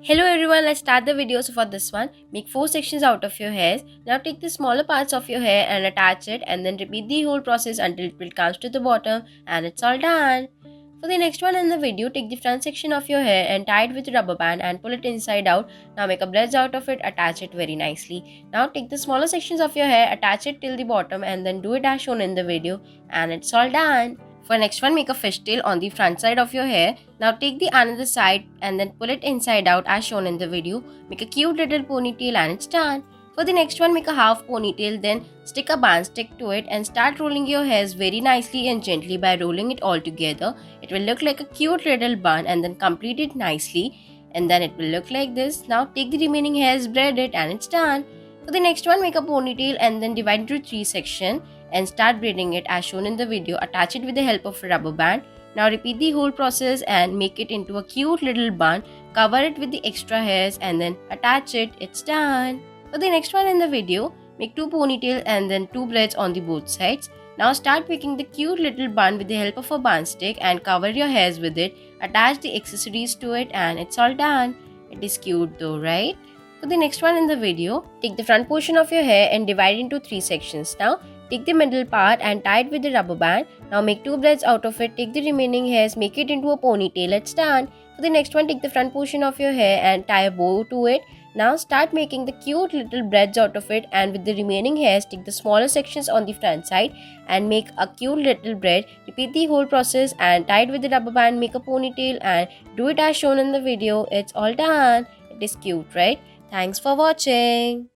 Hello everyone, let's start the video. So for this one, make 4 sections out of your hair. Now take the smaller parts of your hair and attach it and then repeat the whole process until it will comes to the bottom and it's all done. For the next one in the video, take the front section of your hair and tie it with a rubber band and pull it inside out. Now make a braids out of it, attach it very nicely. Now take the smaller sections of your hair, attach it till the bottom and then do it as shown in the video and it's all done. For next one, make a fishtail on the front side of your hair. Now take the another side and then pull it inside out as shown in the video. Make a cute little ponytail and it's done. For the next one, make a half ponytail, then stick a band stick to it and start rolling your hairs very nicely and gently by rolling it all together. It will look like a cute little bun and then complete it nicely and then it will look like this. Now take the remaining hairs, braid it and it's done. For the next one, make a ponytail and then divide it into 3 sections and start braiding it as shown in the video. Attach it with the help of a rubber band. Now repeat the whole process and make it into a cute little bun. Cover it with the extra hairs and then attach it. It's done. For the next one in the video, make 2 ponytails and then 2 braids on the both sides. Now start making the cute little bun with the help of a band stick and cover your hairs with it. Attach the accessories to it and it's all done. It is cute though, right? For the next one in the video, take the front portion of your hair and divide it into 3 sections. Now take the middle part and tie it with the rubber band. Now make 2 braids out of it. Take the remaining hairs, make it into a ponytail. It's done. For the next one, take the front portion of your hair and tie a bow to it. Now start making the cute little braids out of it and with the remaining hairs, take the smaller sections on the front side and make a cute little braid. Repeat the whole process and tie it with the rubber band, make a ponytail and do it as shown in the video. It's all done. It is cute, right? Thanks for watching.